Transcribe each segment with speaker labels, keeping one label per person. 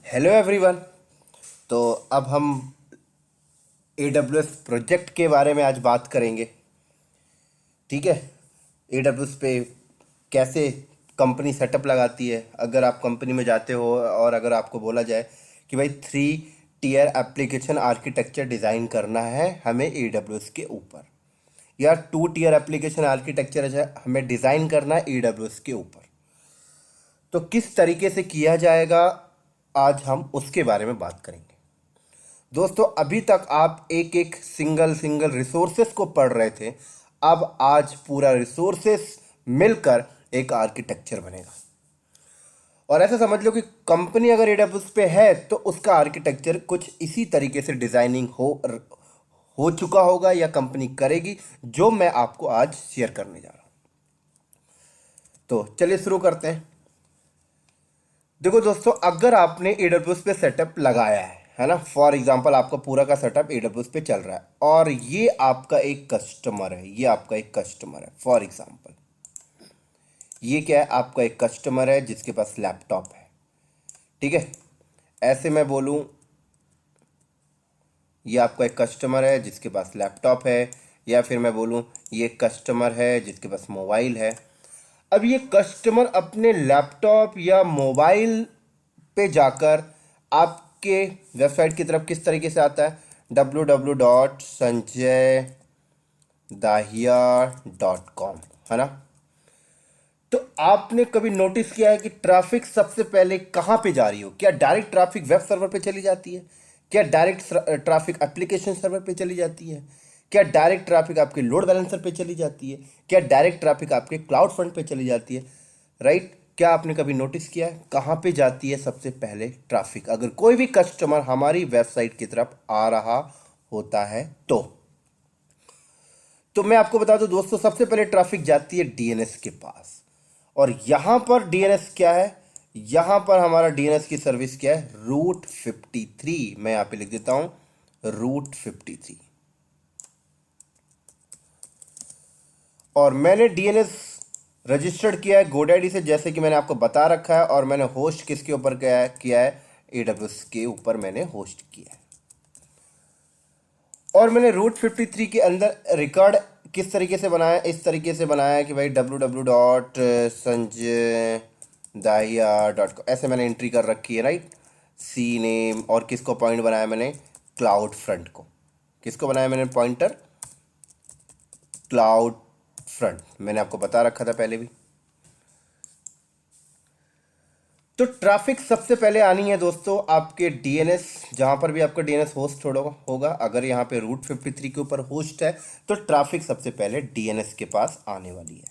Speaker 1: Hello everyone. तो अब हम AWS प्रोजेक्ट के बारे में आज बात करेंगे। ठीक है, AWS पे कैसे कंपनी सेटअप लगाती है। अगर आप कंपनी में जाते हो और अगर आपको बोला जाए कि भाई 3 टियर एप्लीकेशन आर्किटेक्चर डिज़ाइन करना है हमें AWS के ऊपर, या 2 टियर एप्लीकेशन आर्किटेक्चर हमें डिज़ाइन करना है AWS के ऊपर, तो किस तरीके से किया जाएगा आज हम उसके बारे में बात करेंगे। दोस्तों, अभी तक आप एक एक सिंगल सिंगल रिसोर्सेस को पढ़ रहे थे, अब आज पूरा रिसोर्सेस मिलकर एक आर्किटेक्चर बनेगा। और ऐसा समझ लो कि कंपनी अगर AWS पे है तो उसका आर्किटेक्चर कुछ इसी तरीके से डिजाइनिंग हो चुका होगा या कंपनी करेगी, जो मैं आपको आज शेयर करने जा रहा हूं। तो चलिए शुरू करते हैं। देखो दोस्तों, अगर आपने AWS पे सेटअप लगाया है ना, फॉर एग्जांपल आपका पूरा का सेटअप AWS पे चल रहा है और ये आपका एक कस्टमर है, ये आपका एक कस्टमर है। फॉर एग्जांपल ये क्या है, आपका एक कस्टमर है जिसके पास लैपटॉप है। ठीक है, ऐसे मैं बोलूं, ये आपका एक कस्टमर है जिसके पास लैपटॉप है, या फिर मैं बोलूं ये कस्टमर है जिसके पास मोबाइल है। अब ये कस्टमर अपने लैपटॉप या मोबाइल पे जाकर आपके वेबसाइट की तरफ किस तरीके से आता है, www.sanjaydahiya.com, है ना। तो आपने कभी नोटिस किया है कि ट्रैफिक सबसे पहले कहाँ पे जा रही हो? क्या डायरेक्ट ट्रैफिक वेब सर्वर पे चली जाती है? क्या डायरेक्ट ट्रैफिक एप्लीकेशन सर्वर पे चली जाती है? क्या डायरेक्ट ट्रैफिक आपके लोड बैलेंसर पे चली जाती है? क्या डायरेक्ट ट्रैफिक आपके क्लाउड फ्रंट पे चली जाती है? राइट? क्या आपने कभी नोटिस किया है कहाँ पे जाती है सबसे पहले ट्रैफिक, अगर कोई भी कस्टमर हमारी वेबसाइट की तरफ आ रहा होता है तो मैं आपको बता दूं दोस्तों, सबसे पहले ट्रैफिक जाती है DNS के पास। और यहां पर DNS क्या है, यहां पर हमारा DNS की सर्विस क्या है, रूट 53। मैं यहां पे लिख देता हूं रूट 53। और मैंने DNS रजिस्टर्ड किया है GoDaddy से, जैसे कि मैंने आपको बता रखा है। और मैंने होस्ट किसके ऊपर किया है AWS के ऊपर मैंने होस्ट किया है। और मैंने रूट 53 के अंदर रिकॉर्ड किस तरीके से बनाया, इस तरीके से बनाया कि भाई www.sanjaydahiya.com, ऐसे मैंने एंट्री कर रखी है, राइट। सी नेम, और किसको पॉइंट बनाया मैंने, क्लाउड फ्रंट को। किसको बनाया मैंने पॉइंटर, क्लाउड फ्रंट। मैंने आपको बता रखा था पहले भी। तो ट्रैफिक सबसे पहले आनी है दोस्तों आपके DNS, जहां पर भी आपका DNS होस्ट होगा। अगर यहाँ पे रूट 53 के ऊपर होस्ट है तो ट्रैफिक सबसे पहले DNS के पास आने वाली है।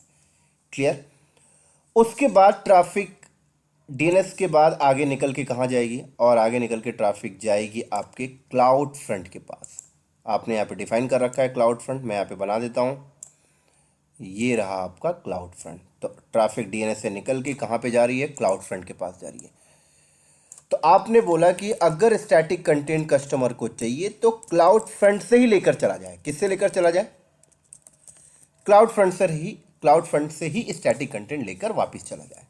Speaker 1: क्लियर? उसके बाद ट्रैफिक DNS के बाद आगे निकल के कहाँ जाएगी, और आगे निकल के ट्रैफिक जाएगी आपके क्लाउड फ्रंट के पास। आपने यहाँ पे डिफाइन कर रखा है क्लाउड फ्रंट, मैं यहाँ पे बना देता हूँ। ये रहा आपका क्लाउड फ्रंट। तो ट्रैफिक DNS से निकल के कहाँ पे जा रही है, क्लाउड फ्रंट के पास जा रही है। तो आपने बोला कि अगर स्टैटिक कंटेंट कस्टमर को चाहिए तो क्लाउड फ्रंट से ही लेकर चला जाए। किससे लेकर चला जाए, क्लाउड फ्रंट से ही स्टैटिक कंटेंट लेकर वापस चला जाए।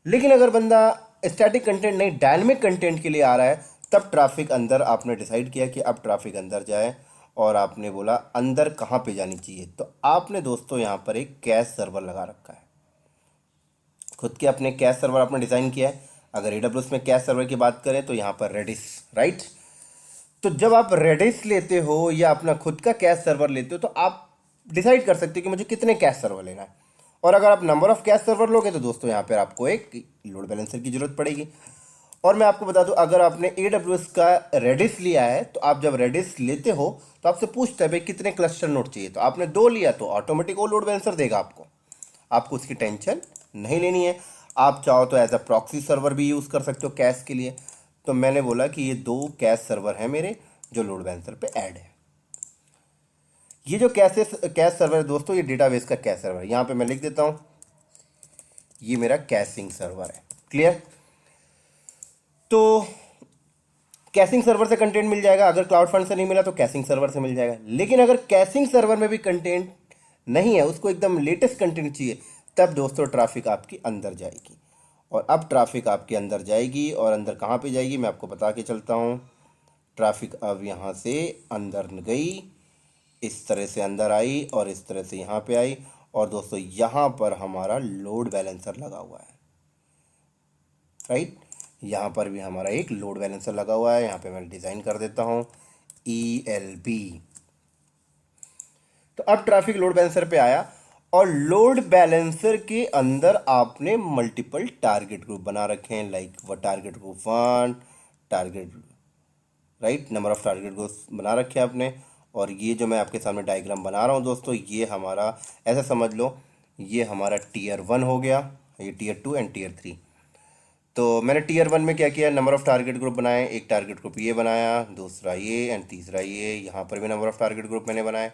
Speaker 1: लेकिन अगर बंदा स्टैटिक कंटेंट नहीं, डायनेमिक कंटेंट के लिए आ रहा है, तब ट्रैफिक अंदर आपने डिसाइड किया कि अब ट्रैफिक अंदर जाए। और आपने बोला अंदर कहाँ पे जानी चाहिए, तो आपने दोस्तों यहाँ पर एक कैश सर्वर लगा रखा है। खुद के अपने कैश सर्वर आपने डिज़ाइन किया है। अगर AWS में कैश सर्वर की बात करें तो यहाँ पर रेडिस, राइट। तो जब आप रेडिस लेते हो या अपना खुद का कैश सर्वर लेते हो तो आप डिसाइड कर सकते हो कि मुझे कितने कैश सर्वर लेना है। और अगर आप नंबर ऑफ कैश सर्वर लोगे तो दोस्तों यहाँ पर आपको एक लोड बैलेंसर की जरूरत पड़ेगी। और मैं आपको बता दूं, अगर आपने AWS का रेडिस लिया है तो आप जब रेडिस लेते हो तो आपसे पूछता है भाई कितने क्लस्टर नोड चाहिए, तो आपने 2 लिया तो ऑटोमेटिक वो लोड बैलेंसर देगा आपको उसकी टेंशन नहीं लेनी है। आप चाहो तो एज अ प्रॉक्सी सर्वर भी यूज़ कर सकते हो कैश के लिए। तो मैंने बोला कि ये 2 कैश सर्वर हैं मेरे जो लोड बैलेंसर पे ऐड है। ये जो कैश सर्वर है दोस्तों, ये डेटाबेस का कैश सर्वर है। यहाँ पे मैं लिख देता हूँ ये मेरा कैशिंग सर्वर है। क्लियर? तो कैशिंग सर्वर से कंटेंट मिल जाएगा, अगर क्लाउड फ्रंट से नहीं मिला तो कैशिंग सर्वर से मिल जाएगा। लेकिन अगर कैशिंग सर्वर में भी कंटेंट नहीं है, उसको एकदम लेटेस्ट कंटेंट चाहिए, तब दोस्तों ट्रैफिक आपकी अंदर जाएगी। और अब ट्रैफिक आपके अंदर जाएगी, और अंदर कहाँ पे जाएगी मैं आपको बता के चलता हूँ। ट्रैफिक अब यहाँ से अंदर गई, इस तरह से अंदर आई और इस तरह से यहाँ पे आई। और दोस्तों यहाँ पर हमारा लोड बैलेंसर लगा हुआ है, राइट। यहाँ पर भी हमारा एक लोड बैलेंसर लगा हुआ है। यहाँ पे मैं डिज़ाइन कर देता हूँ ELB। तो अब ट्रैफिक लोड बैलेंसर पे आया, और लोड बैलेंसर के अंदर आपने मल्टीपल टारगेट ग्रुप बना रखे हैं, लाइक वो target group 1, target, right, number of target group बना रखे हैं आपने। और ये जो मैं आपके सामने डायग्राम बना रहा हूँ दोस्तों, ये हमारा, ऐसा समझ लो ये हमारा टीयर 1 हो गया, ये टीयर 2 एंड टीयर 3। तो मैंने टीयर 1 में क्या किया, नंबर ऑफ टारगेट ग्रुप बनाए, एक टारगेट ग्रुप ये बनाया, दूसरा ये एंड तीसरा ये। यहाँ पर भी नंबर ऑफ टारगेट ग्रुप मैंने बनाए,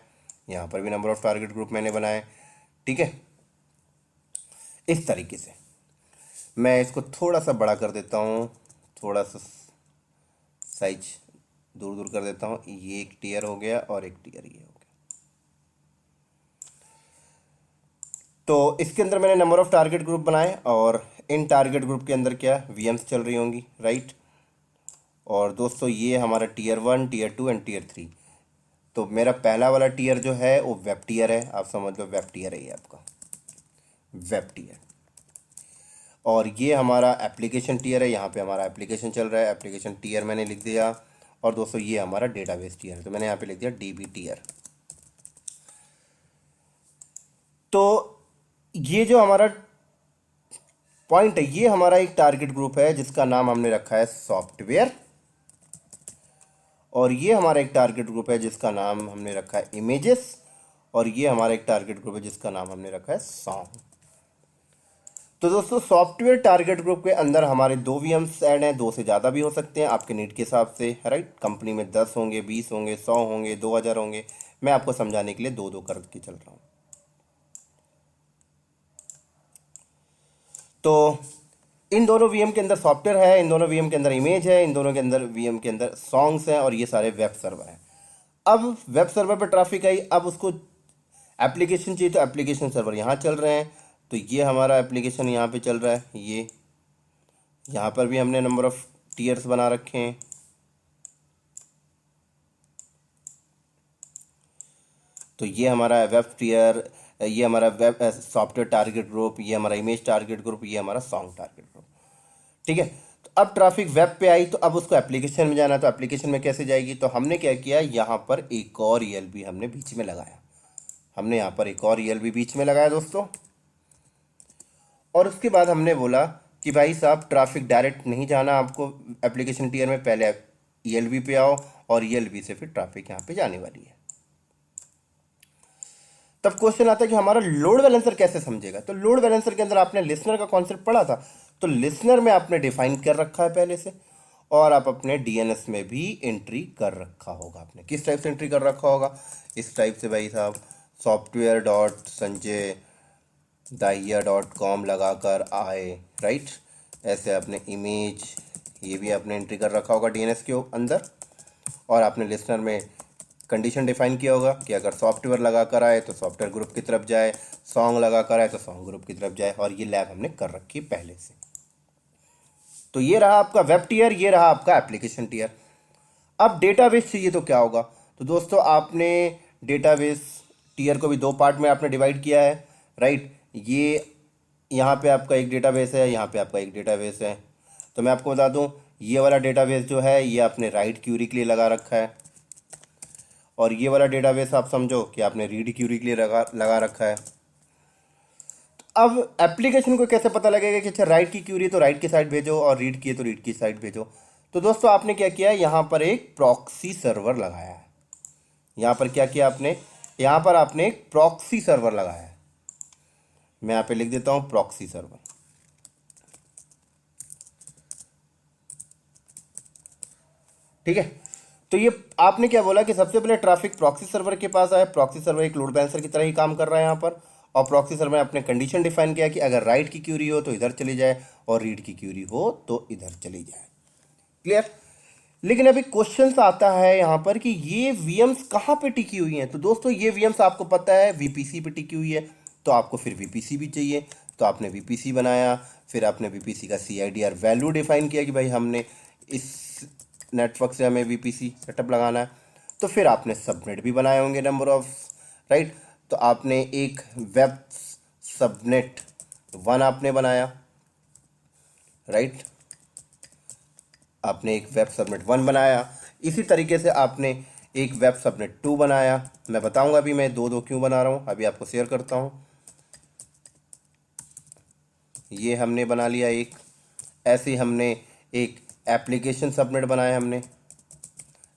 Speaker 1: यहाँ पर भी नंबर ऑफ टारगेट ग्रुप मैंने बनाए, ठीक है। इस तरीके से मैं इसको थोड़ा सा बड़ा कर देता हूँ, थोड़ा सा साइज दूर दूर कर देता हूँ। ये एक टीयर हो गया और एक टीयर ये हो गया। तो इसके अंदर मैंने नंबर ऑफ टारगेट ग्रुप बनाए, और इन टारगेट ग्रुप के अंदर क्या VMs चल रही होंगी, राइट। और दोस्तों ये हमारा टीयर 1, टीयर 2 एंड टीयर 3। तो मेरा पहला वाला टीयर जो है वो वेब टीयर है, आप समझ लो वेब टीयर है ये आपका वेब टीयर। और ये हमारा एप्लीकेशन टीयर है, यहाँ पे हमारा एप्लीकेशन चल रहा है, एप्लीकेशन टीयर मैंने लिख दिया। और दोस्तों ये हमारा डेटाबेस टीयर है, तो मैंने यहाँ पे लिख दिया DB टीयर। तो ये जो हमारा पॉइंट है, ये हमारा एक टारगेट ग्रुप है जिसका नाम हमने रखा है सॉफ्टवेयर। और ये हमारा एक टारगेट ग्रुप है जिसका नाम हमने रखा है इमेजेस। और ये हमारा एक टारगेट ग्रुप है जिसका नाम हमने रखा है सॉन्ग। तो दोस्तों सॉफ्टवेयर टारगेट ग्रुप के अंदर हमारे 2 VMs ऐड हैं, 2 से ज़्यादा भी हो सकते हैं आपके नीड के हिसाब से, राइट। कंपनी में 10 होंगे, 20 होंगे, 100 होंगे, 2000 होंगे। मैं आपको समझाने के लिए 2-2 करके चल रहा हूँ। तो इन दोनों VM के अंदर सॉफ्टवेयर है, इन दोनों VM के अंदर इमेज है, इन दोनों के अंदर VM के अंदर सॉन्ग्स हैं, और ये सारे वेब सर्वर हैं। अब वेब सर्वर पर ट्रैफिक आई, अब उसको एप्लीकेशन चाहिए, तो एप्लीकेशन सर्वर यहाँ चल रहे हैं। तो ये हमारा एप्लीकेशन यहाँ पे चल रहा है, ये यहाँ पर भी हमने नंबर ऑफ टीयर्स बना रखे हैं। तो ये हमारा वेब टीयर, ये हमारा वेब सॉफ्टवेयर टारगेट ग्रुप, ये हमारा इमेज टारगेट ग्रुप, ये हमारा सॉन्ग टारगेट ग्रुप, ठीक है। तो अब ट्रैफिक वेब पे आई, तो अब उसको एप्लीकेशन में जाना, तो एप्लीकेशन में कैसे जाएगी, तो हमने क्या किया, यहाँ पर एक और ELB हमने बीच में लगाया। हमने यहाँ पर एक और ELB बीच में लगाया दोस्तों। और उसके बाद हमने बोला कि भाई साहब ट्रैफिक डायरेक्ट नहीं जाना आपको एप्लीकेशन टीयर में, पहले ELB पे आओ, और ELB से फिर ट्रैफिक यहाँ पे जाने वाली है। तब क्वेश्चन आता है कि हमारा लोड बैलेंसर कैसे समझेगा। तो लोड बैलेंसर के अंदर आपने लिसनर का कॉन्सेप्ट पढ़ा था, तो लिसनर में आपने डिफाइन कर रखा है पहले से, और आप अपने DNS में भी एंट्री कर रखा होगा। आपने किस टाइप से एंट्री कर रखा होगा, इस टाइप से भाई साहब, software.sanjay.com लगाकर आए, राइट। ऐसे आपने इमेज, ये भी आपने एंट्री कर रखा होगा DNS के अंदर। और आपने लिसनर में कंडीशन डिफाइन किया होगा कि अगर सॉफ्टवेयर लगा कर आए तो सॉफ्टवेयर ग्रुप की तरफ जाए, सॉन्ग लगा कर आए तो सॉन्ग ग्रुप की तरफ जाए। और ये लैब हमने कर रखी है पहले से। तो ये रहा आपका वेब टीयर, ये रहा आपका एप्लीकेशन टीयर। अब डेटाबेस चाहिए तो क्या होगा, तो दोस्तों आपने डेटाबेस टीयर को भी 2 पार्ट में आपने डिवाइड किया है, राइट। ये यहाँ पे आपका एक डेटाबेस है, यहाँ पे आपका एक डेटाबेस है। तो मैं आपको बता दूँ, ये वाला डेटाबेस जो है ये आपने राइट क्यूरी के लिए लगा रखा है, और ये वाला डेटाबेस आप समझो कि आपने रीड क्यूरी के लिए लगा रखा है। अब एप्लीकेशन को कैसे पता लगेगा कि अच्छा राइट की क्यूरी तो राइट की साइड भेजो, और रीड की है तो रीड की साइड भेजो। तो दोस्तों आपने क्या किया, यहाँ पर एक प्रॉक्सी सर्वर लगाया है। यहाँ पर क्या किया आपने, यहाँ पर आपने एक प्रॉक्सी सर्वर लगाया है। मैं यहाँ पे लिख देता हूँ प्रॉक्सी सर्वर, ठीक है। तो ये आपने क्या बोला कि सबसे पहले ट्रैफिक प्रॉक्सी सर्वर के पास आया। प्रॉक्सी सर्वर एक लोड बैलेंसर की तरह ही काम कर रहा है यहाँ पर। और प्रॉक्सी सर्वर में आपने कंडीशन डिफाइन किया कि अगर राइट की क्यूरी हो तो इधर चली जाए, और रीड की क्यूरी हो तो इधर चली जाए। क्लियर। लेकिन अभी क्वेश्चन आता है यहाँ पर कि ये VMs कहाँ पे टिकी हुई हैं। तो दोस्तों ये VMs आपको पता है VPC पे टिकी हुई है, तो आपको फिर VPC भी चाहिए। तो आपने VPC बनाया, फिर आपने वीपीसी का CIDR वैल्यू डिफाइन किया कि भाई हमने इस नेटवर्क से हमें वीपीसी सेटअप लगाना है। तो फिर आपने सबनेट भी बनाए होंगे नंबर ऑफ, राइट। तो आपने एक वेब सबनेट 1 आपने बनाया, राइट। आपने एक वेब सबनेट 1 बनाया। इसी तरीके से आपने एक वेब सबनेट 2 बनाया। मैं बताऊंगा अभी मैं दो दो क्यों बना रहा हूँ, अभी आपको शेयर करता हूँ। ये हमने बना लिया एक। ऐसे ही हमने एक एप्लीकेशन सबनेट बनाया, हमने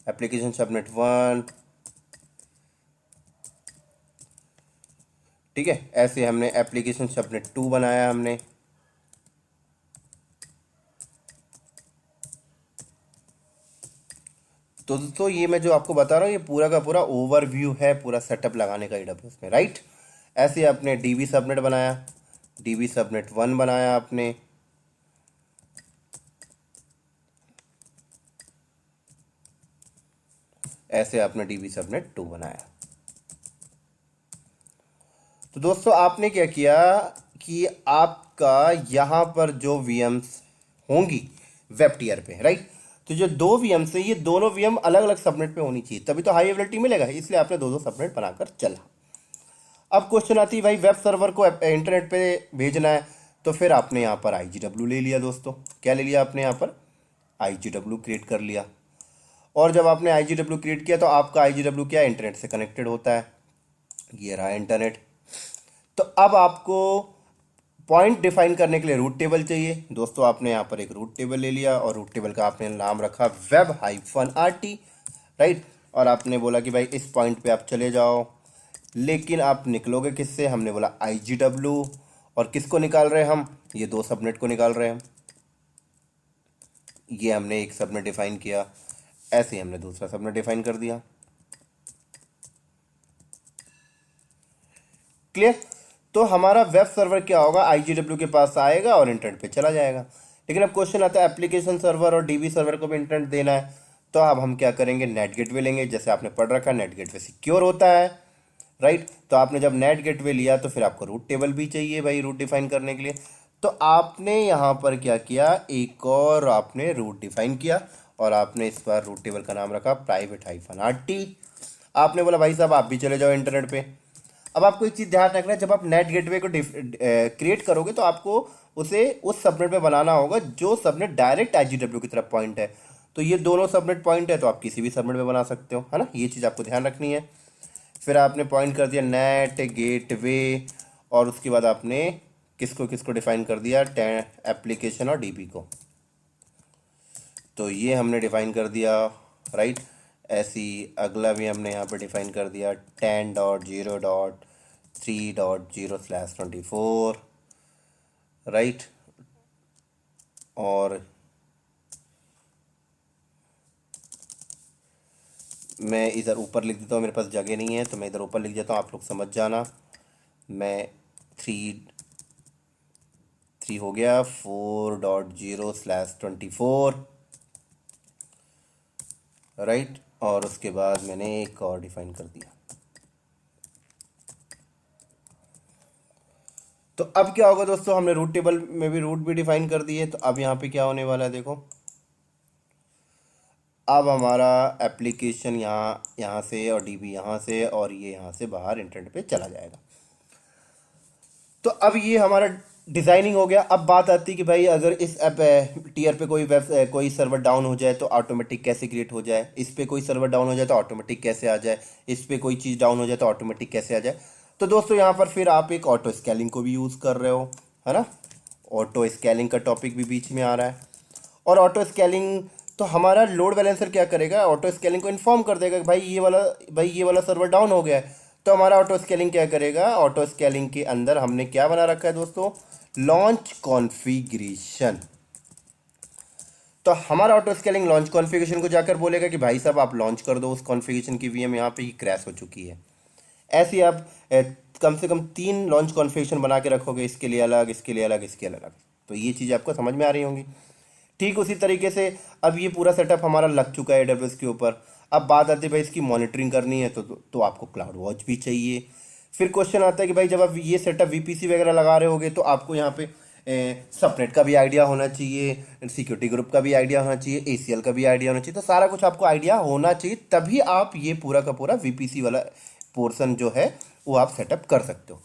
Speaker 1: एप्लीकेशन सबनेट 1, ठीक है। ऐसे हमने एप्लीकेशन सबनेट 2 बनाया हमने। तो दोस्तों ये मैं जो आपको बता रहा हूँ ये पूरा का पूरा ओवरव्यू है पूरा सेटअप लगाने का AWS में, राइट। ऐसे आपने DB सबनेट बनाया, DB सबनेट 1 बनाया आपने। ऐसे आपने DB सबनेट 2 बनाया। तो दोस्तों आपने क्या किया कि आपका यहाँ पर जो VMs होंगी वेब टीयर पे, राइट। तो जो दो VMs है ये दोनों VM अलग अलग सबनेट पे होनी चाहिए, तभी तो हाई अवेलेबिलिटी मिलेगा, इसलिए आपने दो दो सबनेट बनाकर चला। अब क्वेश्चन आती है भाई वेब सर्वर को इंटरनेट पे भेजना है, तो फिर आपने यहाँ पर IGW ले लिया दोस्तों। क्या ले लिया आपने यहाँ पर? IGW क्रिएट कर लिया। और जब आपने IGW क्रिएट किया तो आपका IGW क्या इंटरनेट से कनेक्टेड होता है, ये रहा इंटरनेट। तो अब आपको पॉइंट डिफाइन करने के लिए रूट टेबल चाहिए दोस्तों। आपने यहाँ पर एक रूट टेबल ले लिया और रूट टेबल का आपने नाम रखा web-rt, राइट। और आपने बोला कि भाई इस पॉइंट पे आप चले जाओ, लेकिन आप निकलोगे किससे? हमने बोला IGW। और किसको निकाल रहे हैं हम? ये दो सबनेट को निकाल रहे हैं हम। ये हमने एक सबनेट डिफाइन किया, ऐसे ही हमने दूसरा सबनेट डिफाइन कर दिया। क्लियर? तो हमारा वेब सर्वर क्या होगा, IGW के पास आएगा और इंटरनेट पे चला जाएगा। लेकिन अब क्वेश्चन आता है एप्लीकेशन सर्वर और DB सर्वर को भी इंटरनेट देना है, तो अब हम क्या करेंगे? नेट गेटवे लेंगे। जैसे आपने पढ़ रखा है नेट गेटवे सिक्योर होता है, राइट। तो आपने जब नेट गेटवे लिया तो फिर आपको रूट टेबल भी चाहिए भाई रूट डिफाइन करने के लिए। तो आपने यहाँ पर क्या किया, एक और आपने रूट डिफाइन किया और आपने इस बार रूट टेबल का नाम रखा private-rt। आपने बोला भाई साहब आप भी चले जाओ इंटरनेट पे। अब आपको एक चीज़ ध्यान रखना है, जब आप नेट गेटवे को क्रिएट करोगे तो आपको उसे उस सबनेट में बनाना होगा जो सबनेट डायरेक्ट IGW की तरफ पॉइंट है। तो ये दोनों सबनेट पॉइंट है तो आप किसी भी सबनेट में बना सकते हो, है ना। ये चीज़ आपको ध्यान रखनी है। फिर आपने पॉइंट कर दिया नेट गेटवे, और उसके बाद आपने किसको किसको डिफाइन कर दिया? एप्लीकेशन और DB को। तो ये हमने डिफाइन कर दिया, राइट। ऐसी अगला भी हमने यहाँ पर डिफाइन कर दिया 10.0.3.0/24, राइट। और मैं इधर ऊपर लिख देता हूँ, मेरे पास जगह नहीं है तो मैं इधर ऊपर लिख देता हूँ, आप लोग समझ जाना। मैं 3 हो गया 4.0/24, राइट। और उसके बाद मैंने एक और डिफाइन कर दिया। तो अब क्या होगा दोस्तों, हमने रूट टेबल में भी रूट भी डिफाइन कर दिए। तो अब यहाँ पे क्या होने वाला है देखो, अब हमारा एप्लीकेशन यहाँ से और DB यहाँ से और ये यहाँ से बाहर इंटरनेट पे चला जाएगा। तो अब ये हमारा डिज़ाइनिंग हो गया। अब बात आती है कि भाई अगर इस ऐप टीयर पे कोई सर्वर डाउन हो जाए तो ऑटोमेटिक कैसे क्रिएट हो जाए, इस पे कोई सर्वर डाउन हो जाए तो ऑटोमेटिक कैसे आ जाए, इस पे कोई चीज़ डाउन हो जाए तो ऑटोमेटिक कैसे आ जाए। तो दोस्तों यहाँ पर फिर आप एक ऑटो स्केलिंग को भी यूज़ कर रहे हो, है ना। ऑटो स्केलिंग का टॉपिक भी बीच में आ रहा है। और ऑटो स्केलिंग तो हमारा लोड बैलेंसर क्या करेगा, ऑटो स्केलिंग को इन्फॉर्म कर देगा कि भाई ये वाला सर्वर डाउन हो गया है। तो हमारा ऑटो स्केलिंग क्या करेगा, ऑटो स्केलिंग के अंदर हमने क्या बना रखा है दोस्तों, लॉन्च कॉन्फ़िगरेशन। तो हमारा ऑटो स्केलिंग लॉन्च कॉन्फ़िगरेशन को जाकर बोलेगा कि भाई साहब आप लॉन्च कर दो उस कॉन्फ़िगरेशन की VM यहाँ पे ही क्रैश हो चुकी है। ऐसे आप कम से कम 3 लॉन्च कॉन्फ़िगरेशन बना के रखोगे, इसके लिए अलग, इसके लिए अलग, इसके लिए अलग। तो ये चीज़ आपको समझ में आ रही होंगी। ठीक उसी तरीके से अब ये पूरा सेटअप हमारा लग चुका है AWS के ऊपर। अब बात आती है भाई इसकी मॉनिटरिंग करनी है तो आपको क्लाउड वॉच भी चाहिए। फिर क्वेश्चन आता है कि भाई जब आप ये सेटअप VPC वगैरह लगा रहे होगे तो आपको यहाँ पे सबनेट का भी आइडिया होना चाहिए, सिक्योरिटी ग्रुप का भी आइडिया होना चाहिए, एसीएल का भी आइडिया होना चाहिए। तो सारा कुछ आपको आइडिया होना चाहिए, तभी आप ये पूरा का पूरा वीपीसी वाला पोर्शन जो है वो आप सेटअप कर सकते हो।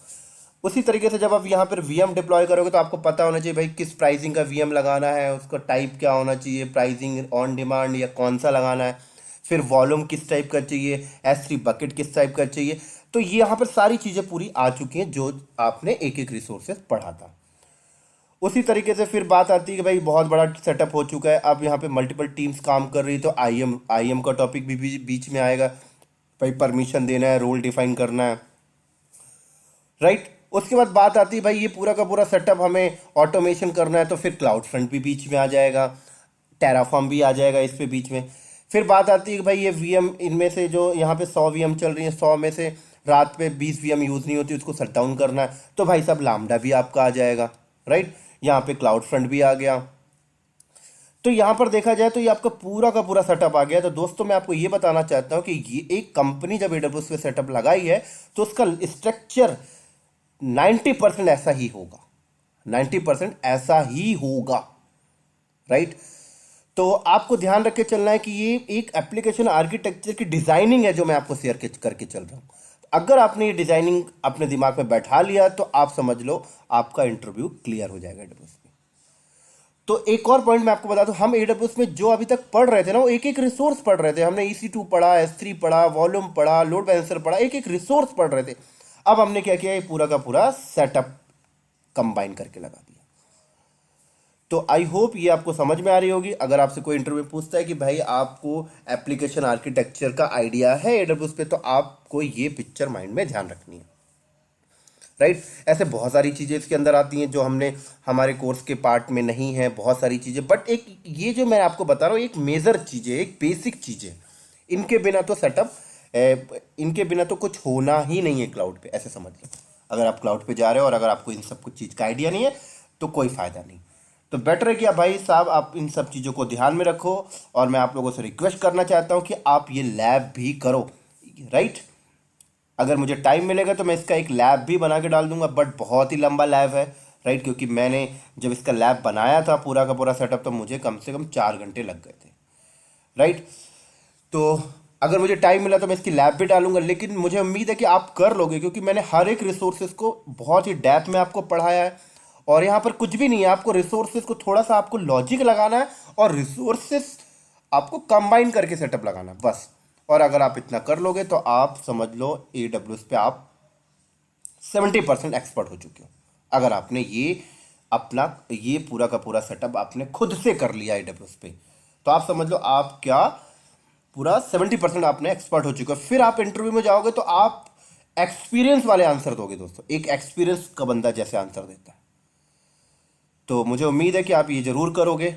Speaker 1: उसी तरीके से जब आप यहाँ पर वीएम डिप्लॉय करोगे तो आपको पता होना चाहिए भाई किस प्राइसिंग का वीएम लगाना है, उसका टाइप क्या होना चाहिए, प्राइसिंग ऑन डिमांड या कौन सा लगाना है, फिर वॉल्यूम किस टाइप का चाहिए, S3 बकेट किस टाइप का चाहिए। तो ये यहाँ पर सारी चीज़ें पूरी आ चुकी हैं जो आपने एक एक रिसोर्सेज पढ़ा था। उसी तरीके से फिर बात आती है कि भाई बहुत बड़ा सेटअप हो चुका है, अब यहाँ पे मल्टीपल टीम्स काम कर रही है, तो आईएम का टॉपिक भी बीच में आएगा। भाई परमिशन देना है, रोल डिफाइन करना है, राइट। उसके बाद बात आती है भाई ये पूरा का पूरा सेटअप हमें ऑटोमेशन करना है, तो फिर क्लाउड फ्रंट भी बीच में आ जाएगा, टेराफॉर्म भी आ जाएगा इस पे बीच में। फिर बात आती है कि भाई ये वीएम, इनमें से जो यहाँ पे 100 वीएम चल रही है, 100 में से रात पे 20 वीएम यूज़ नहीं होती, उसको शट डाउन करना है, तो भाई साहब लामडा भी आपका आ जाएगा, राइट। यहाँ पे क्लाउड फ्रंट भी आ गया। तो यहाँ पर देखा जाए तो ये आपका पूरा का पूरा सेटअप आ गया। तो दोस्तों मैं आपको ये बताना चाहता हूँ कि ये एक कंपनी जब AWS पे सेटअप लगाई है तो उसका स्ट्रक्चर 90% ऐसा ही होगा, 90% ऐसा ही होगा, राइट। तो आपको ध्यान रख के चलना है कि ये एक एप्लीकेशन आर्किटेक्चर की डिजाइनिंग है जो मैं आपको शेयर करके चल रहा हूँ। अगर आपने ये डिजाइनिंग अपने दिमाग में बैठा लिया तो आप समझ लो आपका इंटरव्यू क्लियर हो जाएगा AWS में। तो एक और पॉइंट मैं आपको बता दूं, हम AWS में जो अभी तक पढ़ रहे थे ना, वो एक एक रिसोर्स पढ़ रहे थे। हमने EC2 पढ़ा, S3 पढ़ा, वॉल्यूम पढ़ा, लोड बैलेंसर पढ़ा, एक एक रिसोर्स पढ़ रहे थे। अब हमने क्या किया, ये पूरा का पूरा सेटअप कंबाइन करके लगा दिया। तो आई होप ये आपको समझ में आ रही होगी। अगर आपसे कोई इंटरव्यू पूछता है कि भाई आपको एप्लीकेशन आर्किटेक्चर का आइडिया है AWS पे, तो आपको ये पिक्चर माइंड में ध्यान रखनी है, राइट। ऐसे बहुत सारी चीज़ें इसके अंदर आती हैं जो हमने हमारे कोर्स के पार्ट में नहीं है, बहुत सारी चीज़ें, बट एक ये जो मैं आपको बता रहा हूँ एक मेजर चीज़ें, एक बेसिक चीज़ें, इनके बिना तो सेटअप, इनके बिना तो कुछ होना ही नहीं है क्लाउड पे, ऐसे समझ लो। अगर आप क्लाउड पे जा रहे हो और अगर आपको इन सब कुछ चीज़ का आइडिया नहीं है तो कोई फ़ायदा नहीं। तो बेटर है कि आप भाई साहब आप इन सब चीज़ों को ध्यान में रखो, और मैं आप लोगों से रिक्वेस्ट करना चाहता हूँ कि आप ये लैब भी करो, राइट। अगर मुझे टाइम मिलेगा तो मैं इसका एक लैब भी बना के डाल दूंगा, बट बहुत ही लंबा लैब है, राइट, क्योंकि मैंने जब इसका लैब बनाया था पूरा का पूरा सेटअप, तो मुझे कम से कम 4 घंटे लग गए थे, राइट। तो अगर मुझे टाइम मिला तो मैं इसकी लैब भी डालूंगा, लेकिन मुझे उम्मीद है कि आप कर लोगे, क्योंकि मैंने हर एक रिसोर्सेज को बहुत ही डेप्थ में आपको पढ़ाया है। और यहाँ पर कुछ भी नहीं है, आपको रिसोर्सेज को थोड़ा सा आपको लॉजिक लगाना है और रिसोर्सेज आपको कंबाइन करके सेटअप लगाना है, बस। और अगर आप इतना कर लोगे तो आप समझ लो AWS पे आप 70% एक्सपर्ट हो चुके हो। अगर आपने ये अपना ये पूरा का पूरा सेटअप आपने खुद से कर लिया AWS पे, तो आप समझ लो आप क्या पूरा 70% आपने एक्सपर्ट हो चुके हो। फिर आप इंटरव्यू में जाओगे तो आप एक्सपीरियंस वाले आंसर दोगे दोस्तों, एक एक्सपीरियंस का बंदा जैसे आंसर देता है। तो मुझे उम्मीद है कि आप ये ज़रूर करोगे,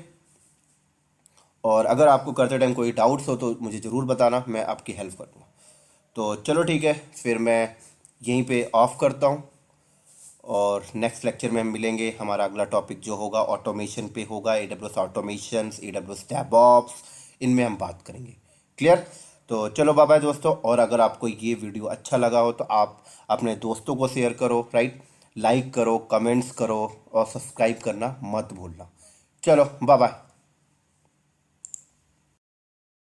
Speaker 1: और अगर आपको करते टाइम कोई डाउट्स हो तो मुझे ज़रूर बताना, मैं आपकी हेल्प करूँगा। तो चलो ठीक है, फिर मैं यहीं पे ऑफ करता हूँ, और नेक्स्ट लेक्चर में हम मिलेंगे। हमारा अगला टॉपिक जो होगा ऑटोमेशन पे होगा, AWS ऑटोमेशन, AWS DevOps, इनमें हम बात करेंगे। क्लियर? तो चलो बाय बाय दोस्तों। और अगर आपको ये वीडियो अच्छा लगा हो तो आप अपने दोस्तों को शेयर करो, राइट, लाइक करो, कमेंट्स करो, और सब्सक्राइब करना मत भूलना। चलो बाय बाय।